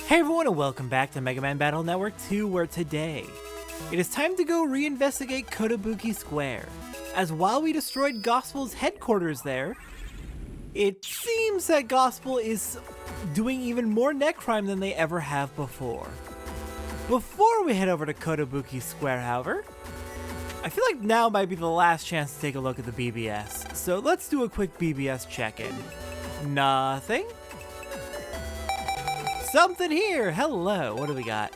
Hey everyone and welcome back to Mega Man Battle Network 2, where today, it is time to go reinvestigate KotoSquare. As while we destroyed Gospel's headquarters there, it seems that Gospel is doing even more net crime than they ever have before. Before we head over to KotoSquare, however, I feel like now might be the last chance to take a look at the BBS, so let's do a quick BBS check-in. Nothing? Something here! Hello, what do we got?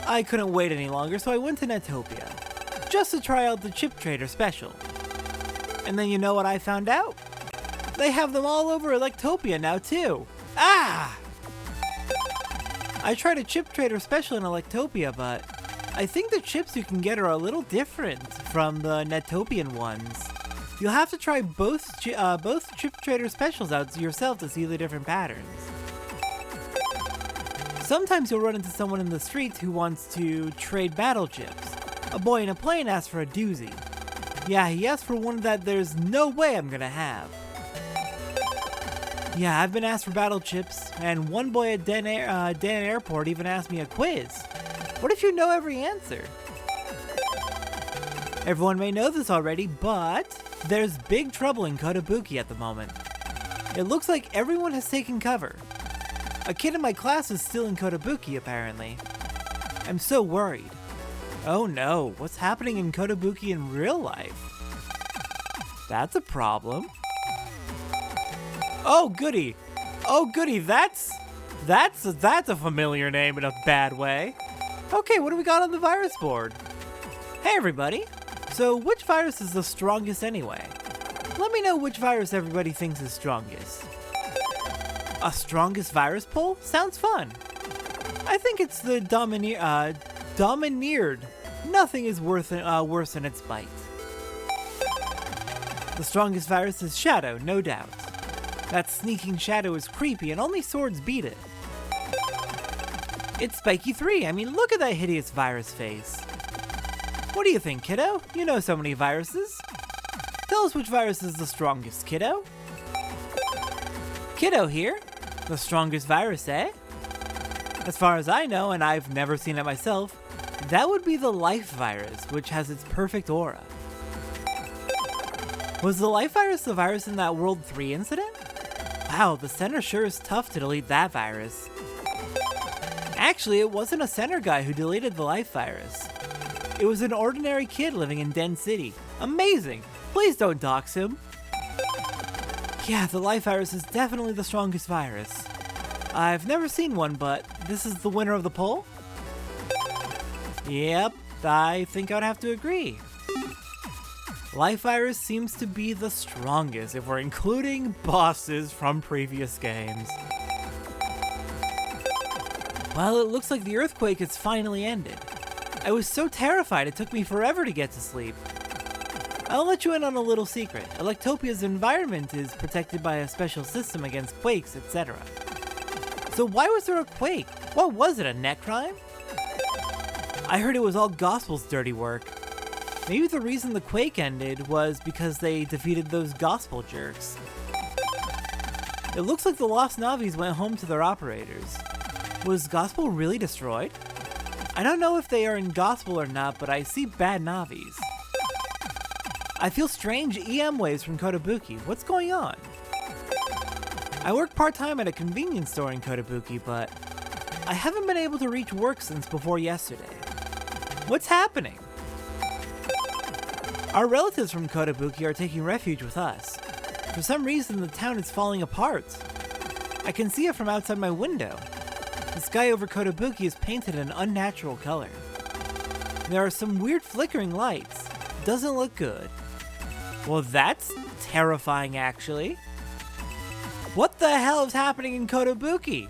I couldn't wait any longer, so I went to Netopia, just to try out the Chip Trader special. And then you know what I found out? They have them all over Electopia now too! Ah! I tried a Chip Trader special in Electopia, but I think the chips you can get are a little different from the Netopian ones. You'll have to try both Chip Trader specials out yourself to see the different patterns. Sometimes you'll run into someone in the streets who wants to trade battle chips. A boy in a plane asked for a doozy. Yeah, he asked for one that there's no way I'm gonna have. Yeah, I've been asked for battle chips, and one boy at Dan Airport even asked me a quiz. What if you know every answer? Everyone may know this already, but there's big trouble in Kotobuki at the moment. It looks like everyone has taken cover. A kid in my class is still in Kotobuki, apparently. I'm so worried. Oh no, what's happening in Kotobuki in real life? That's a problem. Oh goody! Oh goody, that's a familiar name in a bad way. Okay, what do we got on the virus board? Hey everybody! So which virus is the strongest anyway? Let me know which virus everybody thinks is strongest. A strongest virus poll? Sounds fun. I think it's the domineered. Nothing is worse than its bite. The strongest virus is Shadow, no doubt. That sneaking Shadow is creepy and only swords beat it. It's Spiky 3. I mean, look at that hideous virus face. What do you think, kiddo? You know so many viruses. Tell us which virus is the strongest, kiddo. Kiddo here. The strongest virus, eh? As far as I know, and I've never seen it myself, that would be the Life virus, which has its perfect aura. Was the Life virus the virus in that World 3 incident? Wow, the center sure is tough to delete that virus. Actually, it wasn't a center guy who deleted the Life virus. It was an ordinary kid living in Den City. Amazing! Please don't dox him. Yeah, the Life virus is definitely the strongest virus. I've never seen one, but this is the winner of the poll? Yep, I think I'd have to agree. Life virus seems to be the strongest if we're including bosses from previous games. Well, it looks like the earthquake has finally ended. I was so terrified it took me forever to get to sleep. I'll let you in on a little secret. Electopia's environment is protected by a special system against quakes, etc. So why was there a quake? What was it, a net crime? I heard it was all Gospel's dirty work. Maybe the reason the quake ended was because they defeated those Gospel jerks. It looks like the Lost Navis went home to their operators. Was Gospel really destroyed? I don't know if they are in Gospel or not, but I see bad Navis. I feel strange EM waves from Kotobuki. What's going on? I work part-time at a convenience store in Kotobuki, but I haven't been able to reach work since before yesterday. What's happening? Our relatives from Kotobuki are taking refuge with us. For some reason, the town is falling apart. I can see it from outside my window. The sky over Kotobuki is painted an unnatural color. There are some weird flickering lights. Doesn't look good. Well, that's terrifying, actually. What the hell is happening in Kotobuki?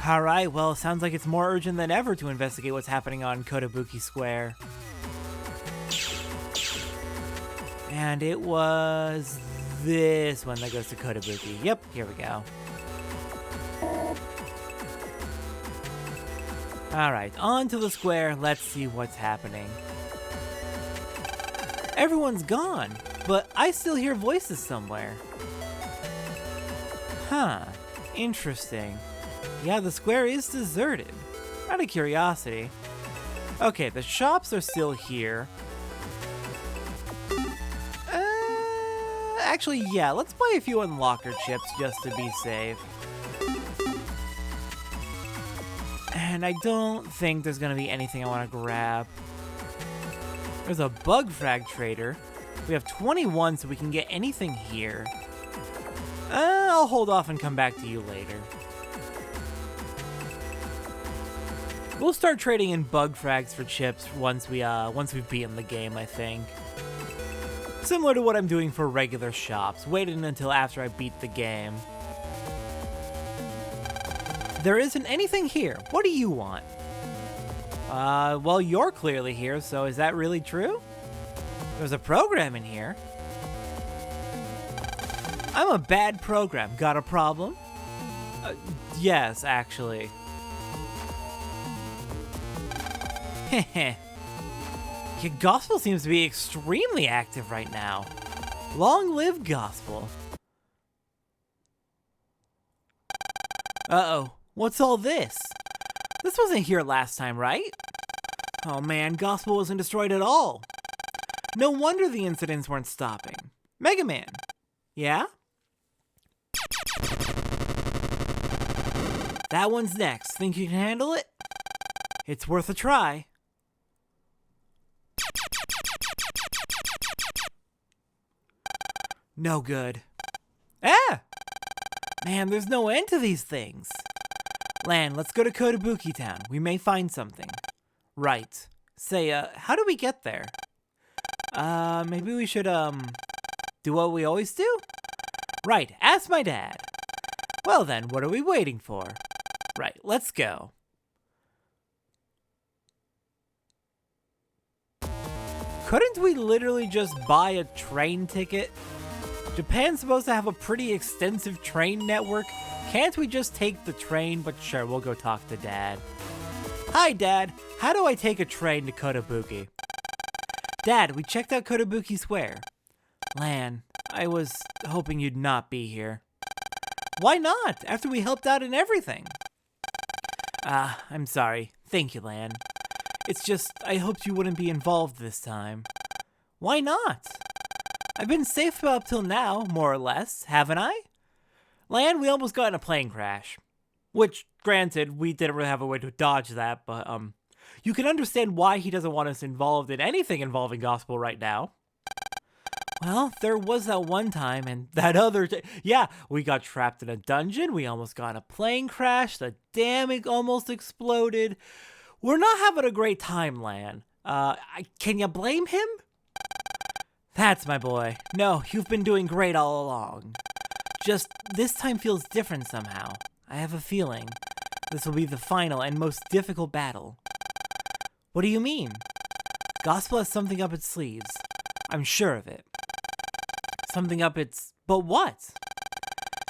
Alright, well, sounds like it's more urgent than ever to investigate what's happening on Kotobuki Square. And it was this one that goes to Kotobuki. Yep, here we go. Alright, on to the square. Let's see what's happening. Everyone's gone, but I still hear voices somewhere. Huh. Interesting. Yeah, the square is deserted. Out of curiosity. Okay, the shops are still here. Actually, yeah, let's buy a few unlocker chips just to be safe. And I don't think there's gonna be anything I want to grab. There's a bug frag trader. We have 21, so we can get anything here. I'll hold off and come back to you later. We'll start trading in bug frags for chips once we've beaten the game, I think. Similar to what I'm doing for regular shops, waiting until after I beat the game. There isn't anything here. What do you want? Well, you're clearly here, so is that really true? There's a program in here. I'm a bad program. Got a problem? Yes, actually. Heh. Yeah, Gospel seems to be extremely active right now. Long live Gospel. Uh-oh, what's all this? This wasn't here last time, right? Oh man, Gospel wasn't destroyed at all. No wonder the incidents weren't stopping. Mega Man. Yeah? That one's next. Think you can handle it? It's worth a try. No good. Ah! Man, there's no end to these things. Lan, let's go to Kotobuki Town. We may find something. Right. Say, how do we get there? Maybe we should, do what we always do? Right, ask my dad. Well then, what are we waiting for? Right, let's go. Couldn't we literally just buy a train ticket? Japan's supposed to have a pretty extensive train network. Can't we just take the train? But sure, we'll go talk to Dad. Hi, Dad. How do I take a train to Kotobuki? Dad, we checked out Kotobuki Square. Lan, I was hoping you'd not be here. Why not? After we helped out in everything. I'm sorry. Thank you, Lan. It's just, I hoped you wouldn't be involved this time. Why not? I've been safe up till now, more or less, haven't I? Lan, we almost got in a plane crash. Which, granted, we didn't really have a way to dodge that, but, you can understand why he doesn't want us involved in anything involving Gospel right now. Well, there was that one time, and that other yeah, we got trapped in a dungeon, we almost got in a plane crash, the dam almost exploded. We're not having a great time, Lan. Can you blame him? That's my boy. No, you've been doing great all along. Just, this time feels different somehow. I have a feeling this will be the final and most difficult battle. What do you mean? Gospel has something up its sleeves. I'm sure of it. Something up its... But what?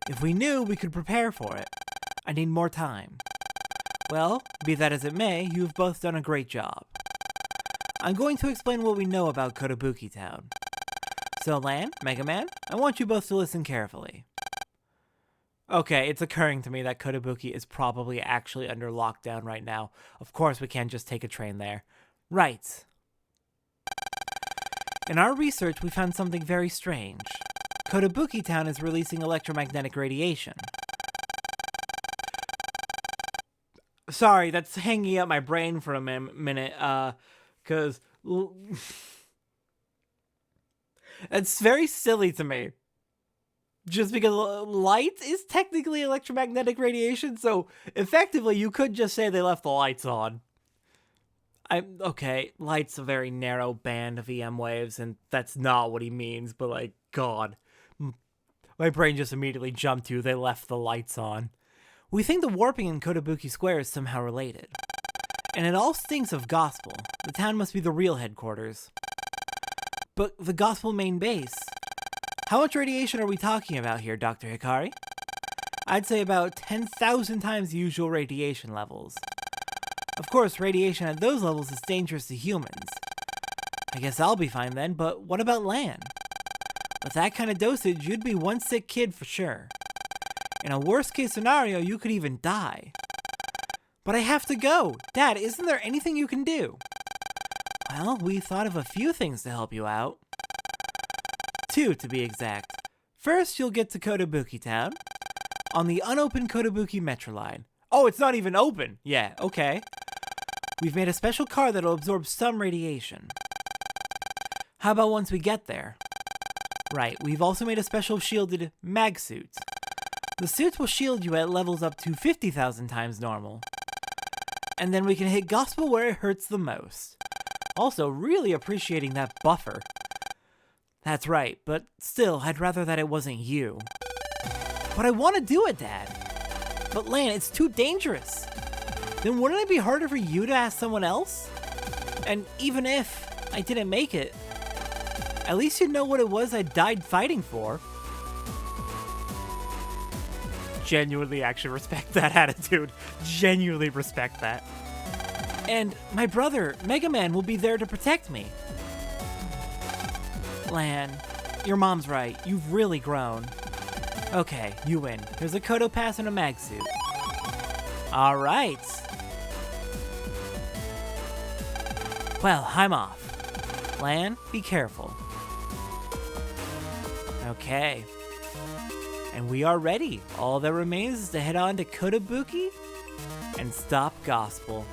If we knew, we could prepare for it. I need more time. Well, be that as it may, you've both done a great job. I'm going to explain what we know about Kotobuki Town. So Lan, Mega Man, I want you both to listen carefully. Okay, it's occurring to me that Kotobuki is probably actually under lockdown right now. Of course, we can't just take a train there. Right. In our research, we found something very strange. Kotobuki Town is releasing electromagnetic radiation. Sorry, that's hanging out my brain for a minute, because... It's very silly to me. Just because light is technically electromagnetic radiation, so effectively you could just say they left the lights on. Okay, light's a very narrow band of EM waves, and that's not what he means, but like, God. My brain just immediately jumped to, they left the lights on. We think the warping in Kotobuki Square is somehow related. And it all stinks of Gospel. The town must be the real headquarters. But the Gospel main base... How much radiation are we talking about here, Dr. Hikari? I'd say about 10,000 times the usual radiation levels. Of course, radiation at those levels is dangerous to humans. I guess I'll be fine then, but what about Lan? With that kind of dosage, you'd be one sick kid for sure. In a worst case scenario, you could even die. But I have to go. Dad, isn't there anything you can do? Well, we thought of a few things to help you out. 2, to be exact. First, you'll get to Kotobuki Town on the unopened Kotobuki Metro line. Oh, it's not even open. Yeah, okay. We've made a special car that'll absorb some radiation. How about once we get there? Right, we've also made a special shielded mag suit. The suit will shield you at levels up to 50,000 times normal. And then we can hit Gospel where it hurts the most. Also, really appreciating that buffer. That's right, but still, I'd rather that it wasn't you. But I want to do it, Dad. But Lan, it's too dangerous. Then wouldn't it be harder for you to ask someone else? And even if I didn't make it, at least you'd know what it was I died fighting for. Genuinely actually respect that attitude. Genuinely respect that. And my brother, Mega Man, will be there to protect me. Lan, your mom's right. You've really grown. Okay, you win. Here's a Koto Pass and a mag suit. Alright. Well, I'm off. Lan, be careful. Okay. And we are ready. All that remains is to head on to Kotobuki and stop Gospel.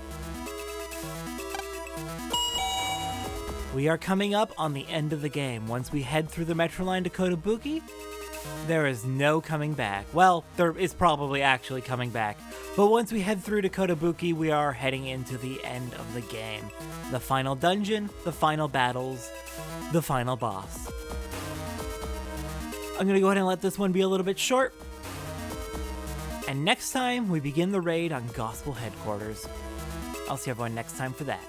We are coming up on the end of the game. Once we head through the Metro line to Kotobuki, there is no coming back. Well, there is probably actually coming back. But once we head through to Kotobuki, we are heading into the end of the game. The final dungeon, the final battles, the final boss. I'm going to go ahead and let this one be a little bit short. And next time, we begin the raid on Gospel Headquarters. I'll see everyone next time for that.